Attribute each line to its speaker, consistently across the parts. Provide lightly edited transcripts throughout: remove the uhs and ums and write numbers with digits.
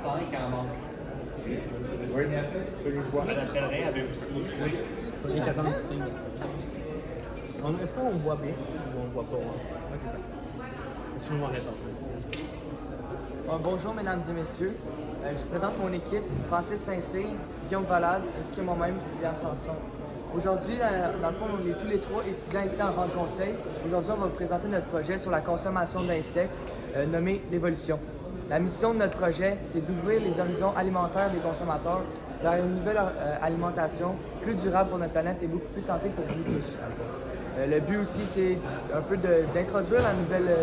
Speaker 1: 5 en manque.
Speaker 2: Oui, je le vois.
Speaker 1: Madame Pellerin avait aussi. Oui.
Speaker 2: Faudrait qu'il attende qu'il signe. Est-ce qu'on voit bien ou on ne voit pas? Ok, d'accord. Est-ce qu'on va répondre?
Speaker 3: Bonjour mesdames et messieurs, je présente mon équipe, Francis Saint-Cyr, Guillaume Valade, ainsi que moi-même, William Sanson. Aujourd'hui, dans le fond, on est tous les trois étudiants ici en vente conseil. Aujourd'hui, on va vous présenter notre projet sur la consommation d'insectes, nommé l'évolution. La mission de notre projet, c'est d'ouvrir les horizons alimentaires des consommateurs vers une nouvelle alimentation plus durable pour notre planète et beaucoup plus santé pour vous tous. Le but aussi, c'est un peu d'introduire la nouvelle,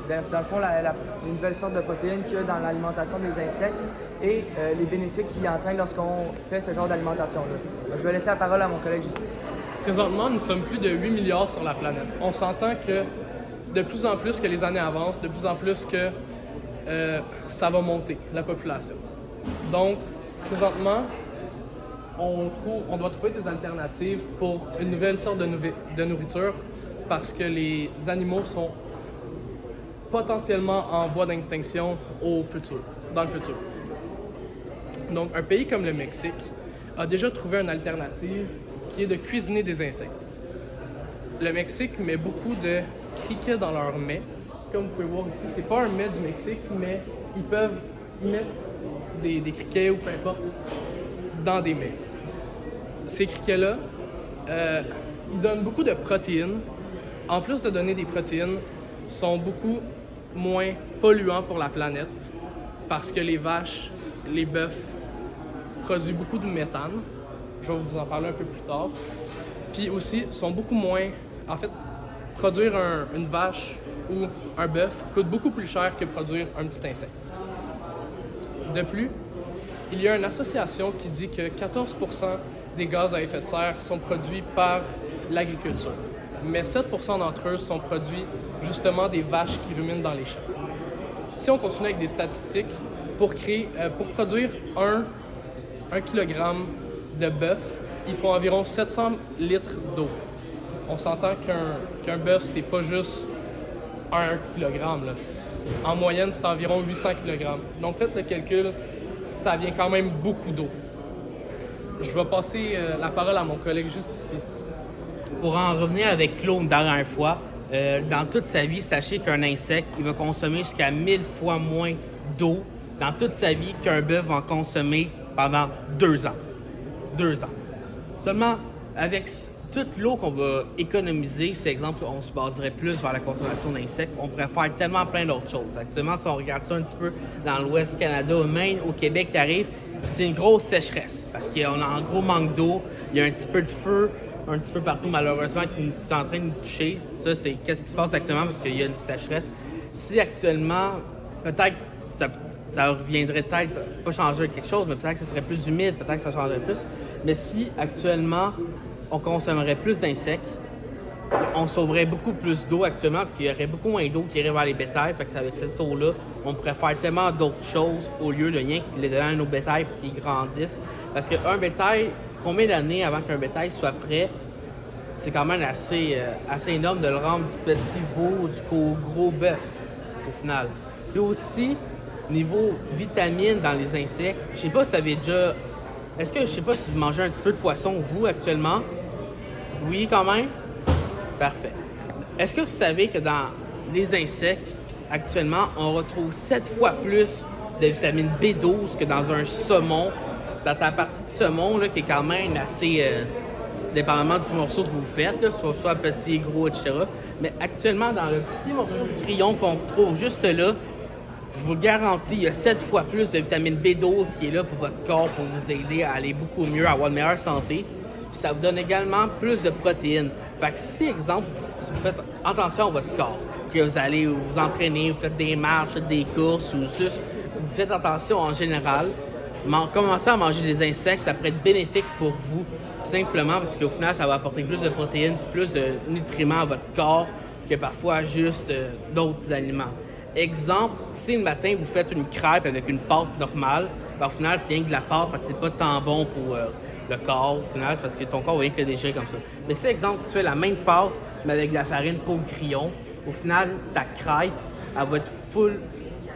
Speaker 3: dans le fond, les nouvelles sortes de protéines qu'il y a dans l'alimentation des insectes et les bénéfices qu'il entraîne lorsqu'on fait ce genre d'alimentation-là. Je vais laisser la parole à mon collègue juste ici.
Speaker 4: Présentement, nous sommes plus de 8 milliards sur la planète. On s'entend que de plus en plus que les années avancent, de plus en plus que ça va monter, la population. Donc, présentement, on doit trouver des alternatives pour une nouvelle sorte de nourriture parce que les animaux sont potentiellement en voie d'extinction dans le futur. Donc, un pays comme le Mexique a déjà trouvé une alternative qui est de cuisiner des insectes. Le Mexique met beaucoup de criquets dans leur mets. Comme vous pouvez voir ici, c'est pas un mets du Mexique, mais ils peuvent y mettre des criquets ou peu importe dans des mets. Ces criquets-là, ils donnent beaucoup de protéines. En plus de donner des protéines, sont beaucoup moins polluants pour la planète parce que les vaches, les bœufs produisent beaucoup de méthane. Je vais vous en parler un peu plus tard. Puis aussi, sont beaucoup moins... En fait, produire une vache ou un bœuf coûte beaucoup plus cher que produire un petit insecte. De plus, il y a une association qui dit que 14% des gaz à effet de serre sont produits par l'agriculture. Mais 7% d'entre eux sont produits justement des vaches qui ruminent dans les champs. Si on continue avec des statistiques, pour produire un kilogramme de bœuf, il faut environ 700 litres d'eau. On s'entend qu'un bœuf, c'est pas juste 1 kilogramme. Là. En moyenne, c'est environ 800 kilogrammes. Donc faites le calcul, ça vient quand même beaucoup d'eau. Je vais passer la parole à mon collègue juste ici.
Speaker 5: Pour en revenir avec Claude la dernière fois, dans toute sa vie, sachez qu'un insecte, il va consommer jusqu'à 1000 fois moins d'eau dans toute sa vie qu'un bœuf va en consommer pendant 2 ans. 2 ans. Seulement, avec toute l'eau qu'on va économiser, c'est exemple, on se baserait plus vers la consommation d'insectes, on pourrait faire tellement plein d'autres choses. Actuellement, si on regarde ça un petit peu dans l'Ouest du Canada, même au Québec qui arrive, c'est une grosse sécheresse parce qu'on a un gros manque d'eau, il y a un petit peu de feu, un petit peu partout malheureusement qui est en train de nous toucher. Ça, c'est qu'est-ce qui se passe actuellement parce qu'il y a une sécheresse. Si actuellement, peut-être ça reviendrait peut-être, pas changer quelque chose, mais peut-être que ça serait plus humide, peut-être que ça changerait plus. Mais si actuellement, on consommerait plus d'insectes, on sauverait beaucoup plus d'eau actuellement parce qu'il y aurait beaucoup moins d'eau qui irait vers les bétails. Fait que avec cette eau-là, on pourrait faire tellement d'autres choses au lieu de rien que les donner à nos bétails pour qu'ils grandissent. Parce qu'un bétail, combien d'années avant qu'un bétail soit prêt, c'est quand même assez énorme de le rendre du petit veau jusqu'au gros bœuf au final. Puis aussi, niveau vitamines dans les insectes, je sais pas si vous avez déjà... Est-ce que, je sais pas si vous mangez un petit peu de poisson, vous, actuellement? Oui, quand même? Parfait. Est-ce que vous savez que dans les insectes, actuellement, on retrouve 7 fois plus de vitamine B12 que dans un saumon, dans la partie de saumon, là, qui est quand même assez... dépendamment du morceau que vous faites, là, soit petit, gros, etc. Mais actuellement, dans le petit morceau de crayon qu'on trouve juste là, je vous le garantis, il y a 7 fois plus de vitamine B12 qui est là pour votre corps, pour vous aider à aller beaucoup mieux, à avoir une meilleure santé. Puis ça vous donne également plus de protéines. Fait que si, exemple, vous faites attention à votre corps, que vous allez vous entraîner, vous faites des marches, vous faites des courses, ou juste vous faites attention en général, commencez à manger des insectes, ça pourrait être bénéfique pour vous, tout simplement parce qu'au final, ça va apporter plus de protéines, plus de nutriments à votre corps que parfois juste d'autres aliments. Exemple, si le matin, vous faites une crêpe avec une pâte normale, ben, au final, c'est rien que de la pâte, fait que c'est pas tant bon pour le corps, au final, parce que ton corps va rien que le digérer comme ça. Mais si, exemple, tu fais la même pâte, mais avec de la farine pour grillon, au final, ta crêpe, elle va être full,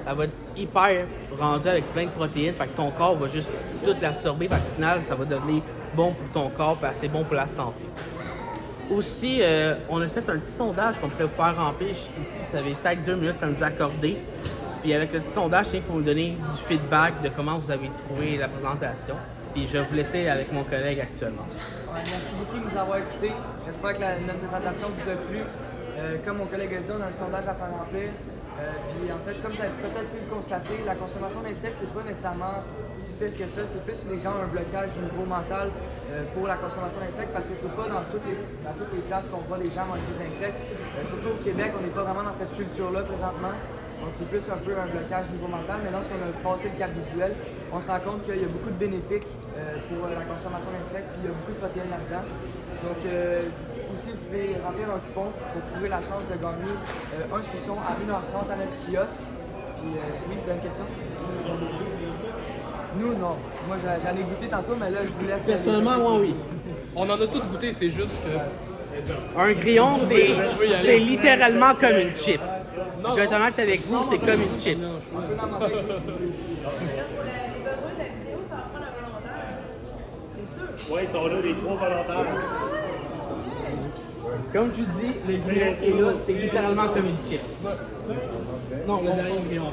Speaker 5: elle va être hyper rendue avec plein de protéines. Fait que ton corps va juste tout l'absorber. Fait qu'au final, ça va devenir bon pour ton corps et assez bon pour la santé. Aussi, on a fait un petit sondage qu'on pourrait vous faire remplir ici. Vous avez peut-être 2 minutes à nous accorder. Puis avec le petit sondage, c'est pour vous donner du feedback de comment vous avez trouvé la présentation. Puis je vais vous laisser avec mon collègue actuellement.
Speaker 3: Ouais, merci beaucoup de nous avoir écoutés. J'espère que notre présentation vous a plu. Comme mon collègue a dit, on a un sondage à faire remplir. Puis en fait, comme vous avez peut-être pu le constater, la consommation d'insectes, c'est pas nécessairement si pire que ça. C'est plus les gens ont un blocage au niveau mental pour la consommation d'insectes parce que c'est pas dans toutes les places qu'on voit les gens manger des insectes. Surtout au Québec, on n'est pas vraiment dans cette culture-là présentement. Donc c'est plus un peu un blocage au niveau mental. Maintenant, si on a passé le cap visuel, on se rend compte qu'il y a beaucoup de bénéfices pour la consommation d'insectes, puis il y a beaucoup de protéines là-dedans. Donc aussi, vous pouvez remplir un coupon pour trouver la chance de gagner un suçon à 1h30 à notre kiosque. Puis oui, vous avez une question? Nous, non. Moi, j'en ai goûté tantôt, mais là, je vous laisse...
Speaker 2: Personnellement, moi, oui.
Speaker 4: On en a tous goûté, c'est juste que.
Speaker 5: Un grillon, c'est littéralement comme une chip. Je vais être honnête avec vous, c'est comme une chip.
Speaker 3: On peut en manger avec vous si vous voulez aussi.
Speaker 1: Ouais, ils sont là, les 3 volontaires.
Speaker 5: Comme tu dis, le grillon est là, c'est littéralement comme une chip.
Speaker 4: Non, le dernier grillon.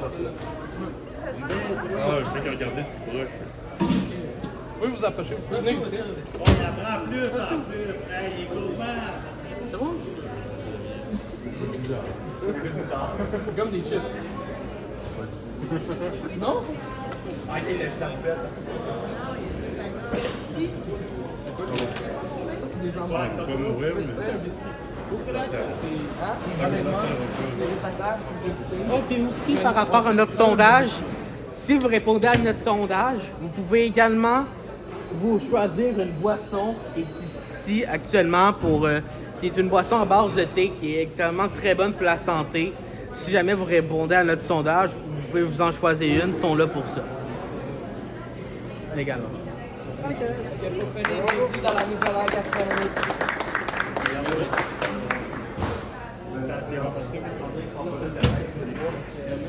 Speaker 6: Ah, je sais qu'il regardait de plus proche.
Speaker 4: Vous pouvez vous approcher, vous pouvez venir ici.
Speaker 1: On apprend plus en plus. Hey, il est gourmand.
Speaker 4: C'est bon? C'est comme des chips. Non? Ça, c'est des
Speaker 6: Ouais,
Speaker 4: emballés.
Speaker 6: il peut pas mourir, mais
Speaker 3: C'est des patates, des
Speaker 5: Oh, puis aussi, par rapport à notre sondage, si vous répondez à notre sondage, vous pouvez également vous choisir une boisson qui est ici actuellement qui est une boisson à base de thé qui est actuellement très bonne pour la santé. Si jamais vous répondez à notre sondage, vous pouvez vous en choisir une, ils sont là pour ça. Également.
Speaker 3: que pour faire des revues dans la nouvelle ère gastronomique.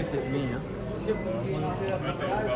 Speaker 2: C'est fini, hein?
Speaker 3: Est-ce que vous voulez rentrer dans ce page?